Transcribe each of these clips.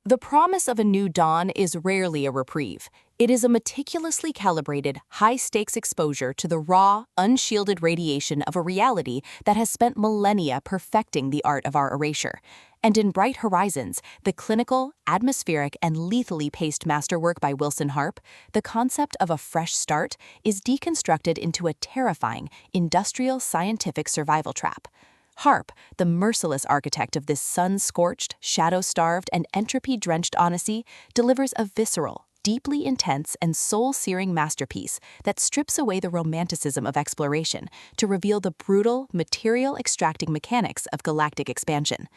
The promise of a new dawn is rarely a reprieve. It is a meticulously calibrated, high-stakes exposure to the raw, unshielded radiation of a reality that has spent millennia perfecting the art of our erasure. And in Bright Horizons, the clinical, atmospheric, and lethally paced masterwork by Wilson Harp, the concept of a fresh start is deconstructed into a terrifying, industrial scientific survival trap. Harp, the merciless architect of this sun-scorched, shadow-starved, and entropy-drenched Odyssey, delivers a visceral, deeply intense, and soul-searing masterpiece that strips away the romanticism of exploration to reveal the brutal, material-extracting mechanics of galactic expansion.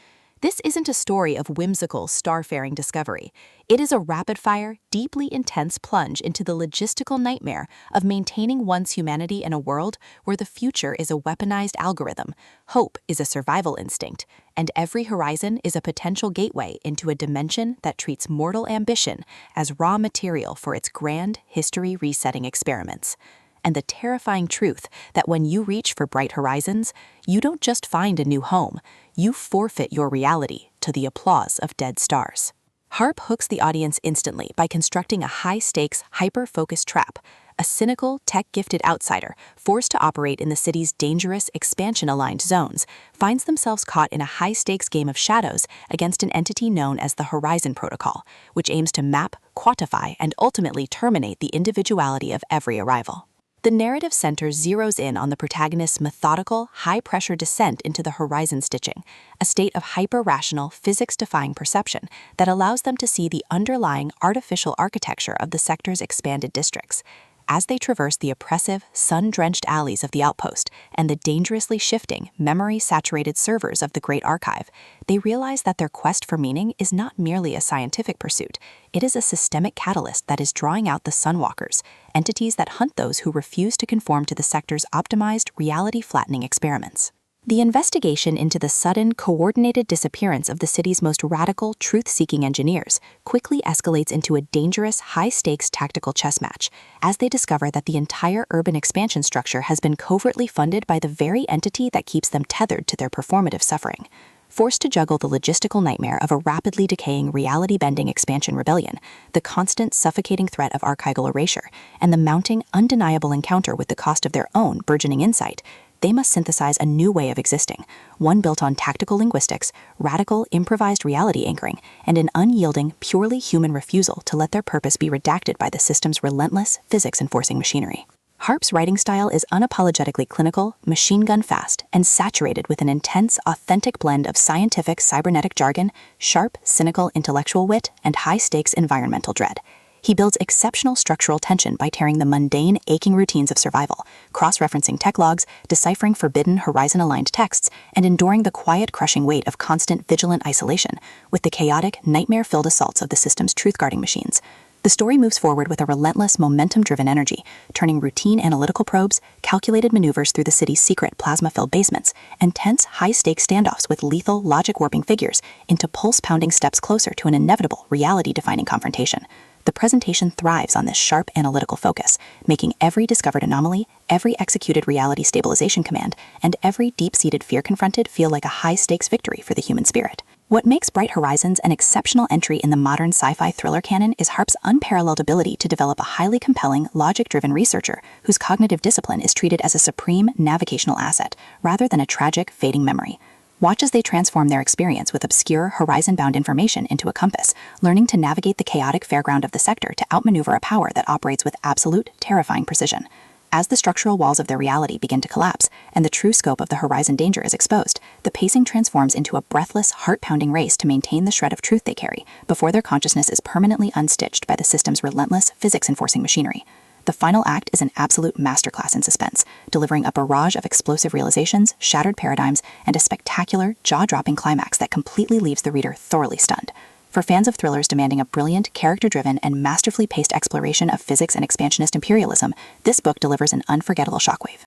This isn't a story of whimsical, starfaring discovery. It is a rapid-fire, deeply intense plunge into the logistical nightmare of maintaining one's humanity in a world where the future is a weaponized algorithm, hope is a survival instinct, and every horizon is a potential gateway into a dimension that treats mortal ambition as raw material for its grand, history-resetting experiments. And the terrifying truth that when you reach for Bright Horizons, you don't just find a new home, you forfeit your reality to the applause of dead stars. Harp hooks the audience instantly by constructing a high-stakes, hyper-focused trap. A cynical, tech-gifted outsider, forced to operate in the city's dangerous, expansion-aligned zones, finds themselves caught in a high-stakes game of shadows against an entity known as the Horizon Protocol, which aims to map, quantify, and ultimately terminate the individuality of every arrival. The narrative center zeroes in on the protagonist's methodical, high-pressure descent into the horizon stitching, a state of hyper-rational, physics-defying perception that allows them to see the underlying artificial architecture of the sector's expanded districts. As they traverse the oppressive, sun-drenched alleys of the outpost and the dangerously shifting, memory-saturated servers of the Great Archive, they realize that their quest for meaning is not merely a scientific pursuit. It is a systemic catalyst that is drawing out the Sunwalkers, entities that hunt those who refuse to conform to the sector's optimized, reality-flattening experiments. The investigation into the sudden, coordinated disappearance of the city's most radical, truth-seeking engineers quickly escalates into a dangerous, high-stakes tactical chess match, as they discover that the entire urban expansion structure has been covertly funded by the very entity that keeps them tethered to their performative suffering. Forced to juggle the logistical nightmare of a rapidly decaying, reality-bending expansion rebellion, the constant, suffocating threat of archival erasure, and the mounting, undeniable encounter with the cost of their own burgeoning insight, they must synthesize a new way of existing, one built on tactical linguistics, radical, improvised reality anchoring, and an unyielding, purely human refusal to let their purpose be redacted by the system's relentless, physics-enforcing machinery. Harp's writing style is unapologetically clinical, machine-gun fast, and saturated with an intense, authentic blend of scientific, cybernetic jargon, sharp, cynical, intellectual wit, and high-stakes environmental dread. He builds exceptional structural tension by tearing the mundane, aching routines of survival, cross-referencing tech logs, deciphering forbidden, horizon-aligned texts, and enduring the quiet, crushing weight of constant, vigilant isolation with the chaotic, nightmare-filled assaults of the system's truth-guarding machines. The story moves forward with a relentless, momentum-driven energy, turning routine analytical probes, calculated maneuvers through the city's secret plasma-filled basements, and tense, high-stakes standoffs with lethal, logic-warping figures into pulse-pounding steps closer to an inevitable, reality-defining confrontation. The presentation thrives on this sharp analytical focus, making every discovered anomaly, every executed reality stabilization command, and every deep-seated fear confronted feel like a high-stakes victory for the human spirit. What makes Bright Horizons an exceptional entry in the modern sci-fi thriller canon is Harp's unparalleled ability to develop a highly compelling, logic-driven researcher whose cognitive discipline is treated as a supreme navigational asset, rather than a tragic, fading memory. Watch as they transform their experience with obscure, horizon-bound information into a compass, learning to navigate the chaotic fairground of the sector to outmaneuver a power that operates with absolute, terrifying precision. As the structural walls of their reality begin to collapse, and the true scope of the horizon danger is exposed, the pacing transforms into a breathless, heart-pounding race to maintain the shred of truth they carry, before their consciousness is permanently unstitched by the system's relentless, physics-enforcing machinery. The final act is an absolute masterclass in suspense, delivering a barrage of explosive realizations, shattered paradigms, and a spectacular, jaw-dropping climax that completely leaves the reader thoroughly stunned. For fans of thrillers demanding a brilliant, character-driven, and masterfully paced exploration of physics and expansionist imperialism, this book delivers an unforgettable shockwave.